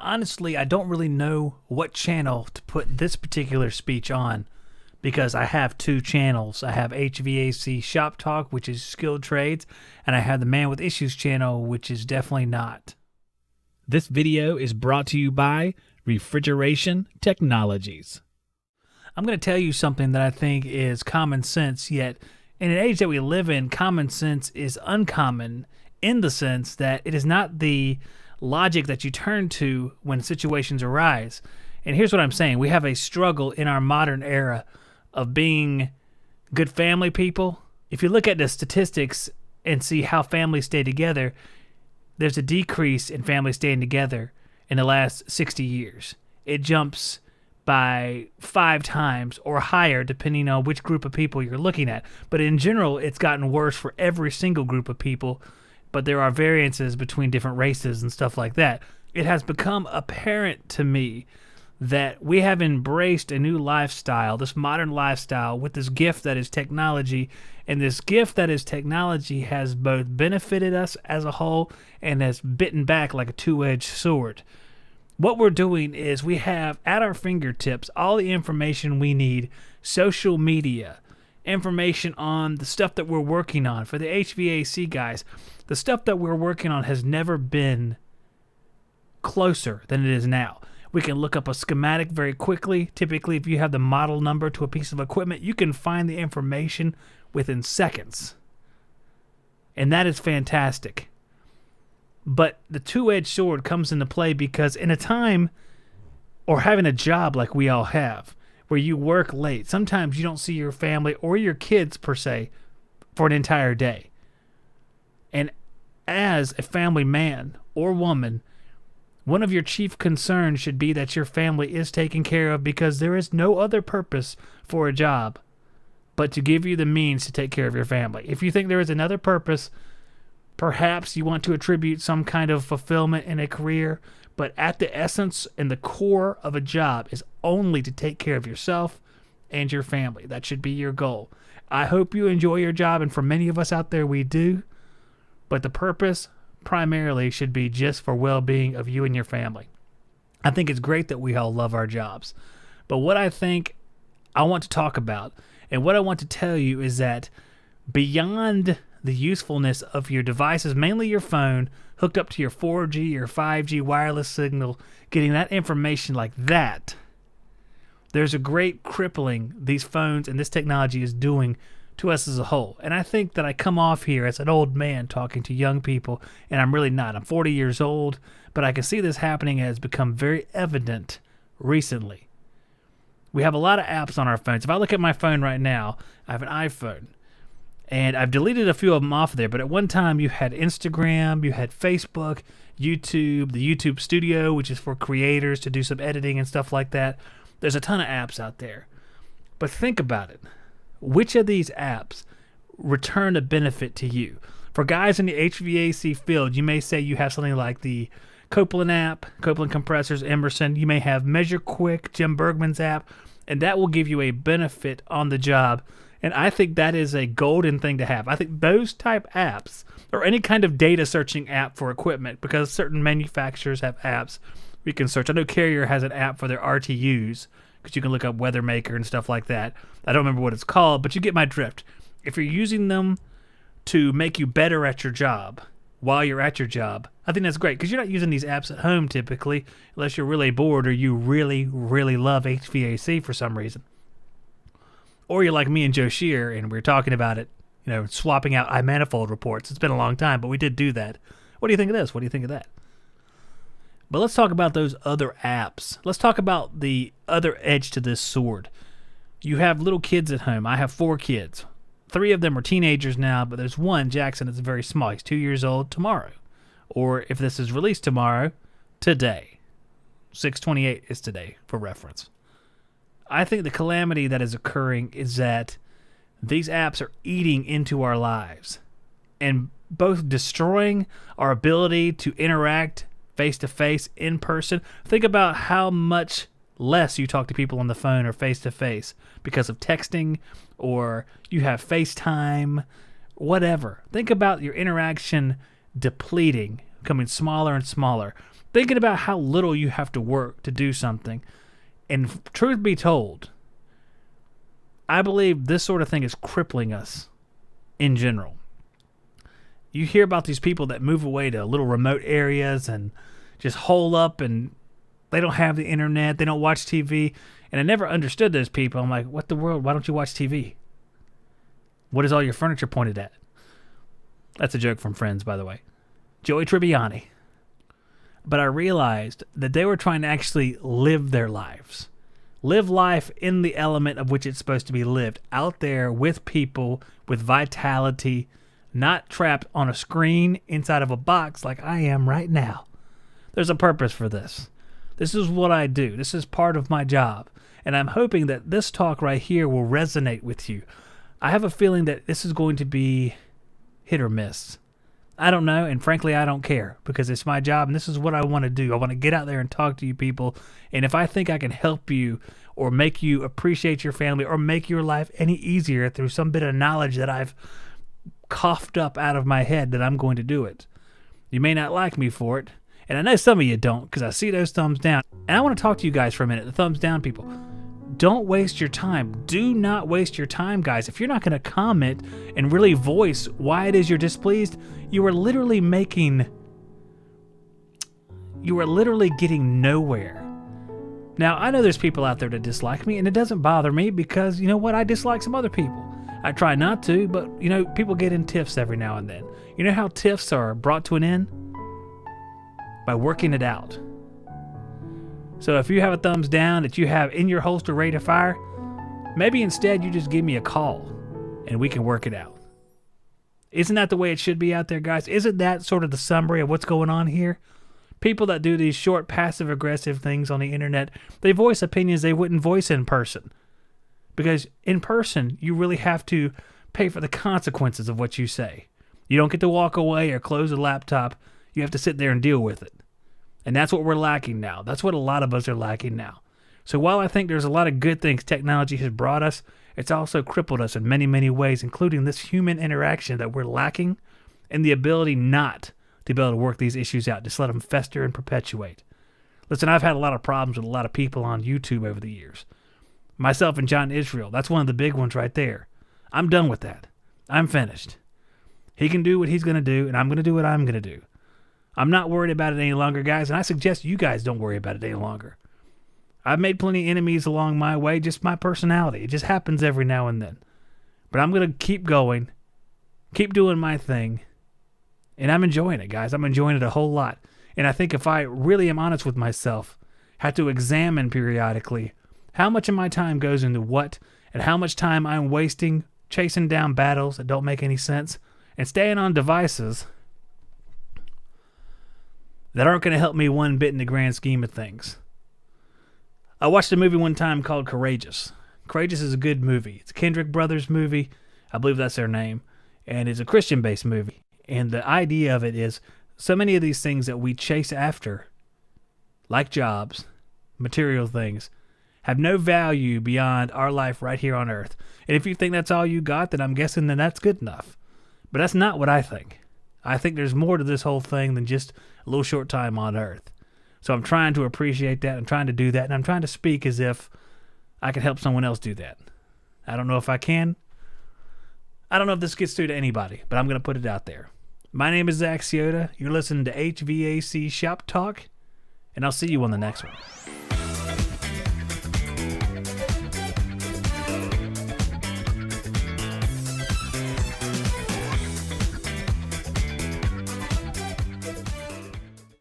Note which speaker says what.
Speaker 1: Honestly, I don't really know what channel to put this particular speech on because I have two channels. I have HVAC Shop Talk, which is skilled trades, and I have the Man with Issues channel, which is definitely not. This video is brought to you by Refrigeration Technologies. I'm going to tell you something that I think is common sense, yet in an age that we live in, common sense is uncommon in the sense that it is not the logic that you turn to when situations arise. And here's what I'm saying. We have a struggle in our modern era of being good family people. If you look at the statistics and see how families stay together, there's a decrease in families staying together in the last 60 years. It jumps by 5 times or higher depending on which group of people you're looking at. But in general, it's gotten worse for every single group of people, but there are variances between different races and stuff like that. It has become apparent to me that we have embraced a new lifestyle, this modern lifestyle, with this gift that is technology. And this gift that is technology has both benefited us as a whole and has bitten back like a two-edged sword. What we're doing is we have at our fingertips all the information we need, social media, information on the stuff that we're working on. For the HVAC guys, the stuff that we're working on has never been closer than it is now. We can look up a schematic very quickly. Typically, if you have the model number to a piece of equipment, you can find the information within seconds. And that is fantastic. But the two-edged sword comes into play because in a time, or having a job like we all have, where you work late, sometimes you don't see your family or your kids, per se, for an entire day. And as a family man or woman, one of your chief concerns should be that your family is taken care of, because there is no other purpose for a job but to give you the means to take care of your family. If you think there is another purpose, perhaps you want to attribute some kind of fulfillment in a career, but at the essence and the core of a job is only to take care of yourself and your family. That should be your goal. I hope you enjoy your job, and for many of us out there, we do, but the purpose primarily should be just for well-being of you and your family. I think it's great that we all love our jobs, but what I think I want to talk about and what I want to tell you is that beyond the usefulness of your devices, mainly your phone, hooked up to your 4G or 5G wireless signal, getting that information like that, there's a great crippling these phones and this technology is doing to us as a whole. And I think that I come off here as an old man talking to young people, and I'm really not. I'm 40 years old, but I can see this happening as become very evident recently. We have a lot of apps on our phones. If I look at my phone right now, I have an iPhone, and I've deleted a few of them off there, but at one time you had Instagram, you had Facebook, YouTube, the YouTube Studio, which is for creators to do some editing and stuff like that. There's a ton of apps out there. But think about it. Which of these apps return a benefit to you? For guys in the HVAC field, you may say you have something like the Copeland app, Copeland Compressors, Emerson. You may have Measure Quick, Jim Bergman's app, and that will give you a benefit on the job. And I think that is a golden thing to have. I think those type apps, or any kind of data searching app for equipment, because certain manufacturers have apps we can search. I know Carrier has an app for their RTUs, because you can look up Weather Maker and stuff like that. I don't remember what it's called, but you get my drift. If you're using them to make you better at your job while you're at your job, I think that's great, because you're not using these apps at home typically, unless you're really bored or you really, really love HVAC for some reason. Or you're like me and Joe Shear, and we're talking about it, swapping out iManifold reports. It's been a long time, but we did do that. What do you think of this? What do you think of that? But let's talk about those other apps. Let's talk about the other edge to this sword. You have little kids at home. I have 4 kids. 3 of them are teenagers now, but there's one, Jackson, that's very small. He's 2 years old tomorrow. Or if this is released tomorrow, today. 6/28 is today, for reference. I think the calamity that is occurring is that these apps are eating into our lives and both destroying our ability to interact face-to-face, in person. Think about how much less you talk to people on the phone or face-to-face because of texting, or you have FaceTime, whatever. Think about your interaction depleting, becoming smaller and smaller. thinking about how little you have to work to do something. And truth be told, I believe this sort of thing is crippling us in general. You hear about these people that move away to little remote areas and just hole up, and they don't have the internet, they don't watch TV. And I never understood those people. I'm like, what the world? Why don't you watch TV? What is all your furniture pointed at? That's a joke from Friends, by the way. Joey Tribbiani. But I realized that they were trying to actually live their lives. Live life in the element of which it's supposed to be lived. Out there with people, with vitality, not trapped on a screen inside of a box like I am right now. There's a purpose for this. This is what I do. This is part of my job. And I'm hoping that this talk right here will resonate with you. I have a feeling that this is going to be hit or miss. I don't know, and frankly, I don't care, because it's my job, and this is what I want to do. I want to get out there and talk to you people, and if I think I can help you or make you appreciate your family or make your life any easier through some bit of knowledge that I've coughed up out of my head, that I'm going to do it. You may not like me for it, and I know some of you don't, because I see those thumbs down. And I want to talk to you guys for a minute, the thumbs down people. Don't waste your time. Do not waste your time, guys. If you're not going to comment and really voice why it is you're displeased, you are literally getting nowhere. Now, I know there's people out there that dislike me, and it doesn't bother me because, you know what, I dislike some other people. I try not to, but, you know, people get in tiffs every now and then. You know how tiffs are brought to an end? By working it out. So if you have a thumbs down that you have in your holster ready to fire, maybe instead you just give me a call and we can work it out. Isn't that the way it should be out there, guys? Isn't that sort of the summary of what's going on here? People that do these short passive-aggressive things on the internet, they voice opinions they wouldn't voice in person. Because in person, you really have to pay for the consequences of what you say. You don't get to walk away or close the laptop. You have to sit there and deal with it. And that's what we're lacking now. That's what a lot of us are lacking now. So while I think there's a lot of good things technology has brought us, it's also crippled us in many, many ways, including this human interaction that we're lacking and the ability not to be able to work these issues out, just let them fester and perpetuate. Listen, I've had a lot of problems with a lot of people on YouTube over the years. Myself and John Israel, that's one of the big ones right there. I'm done with that. I'm finished. He can do what he's going to do, and I'm going to do what I'm going to do. I'm not worried about it any longer, guys, and I suggest you guys don't worry about it any longer. I've made plenty of enemies along my way, just my personality. It just happens every now and then. But I'm going to keep going, keep doing my thing, and I'm enjoying it, guys. I'm enjoying it a whole lot. And I think if I really am honest with myself, have to examine periodically how much of my time goes into what and how much time I'm wasting chasing down battles that don't make any sense and staying on devices that aren't going to help me one bit in the grand scheme of things. I watched a movie one time called Courageous. Courageous is a good movie. It's a Kendrick Brothers movie. I believe that's their name. And it's a Christian-based movie. And the idea of it is so many of these things that we chase after, like jobs, material things, have no value beyond our life right here on earth. And if you think that's all you got, then I'm guessing that that's good enough. But that's not what I think. I think there's more to this whole thing than just a little short time on earth. So I'm trying to appreciate that. I'm trying to do that. And I'm trying to speak as if I can help someone else do that. I don't know if I can. I don't know if this gets through to anybody, but I'm going to put it out there. My name is Zach Ciota. You're listening to HVAC Shop Talk, and I'll see you on the next one.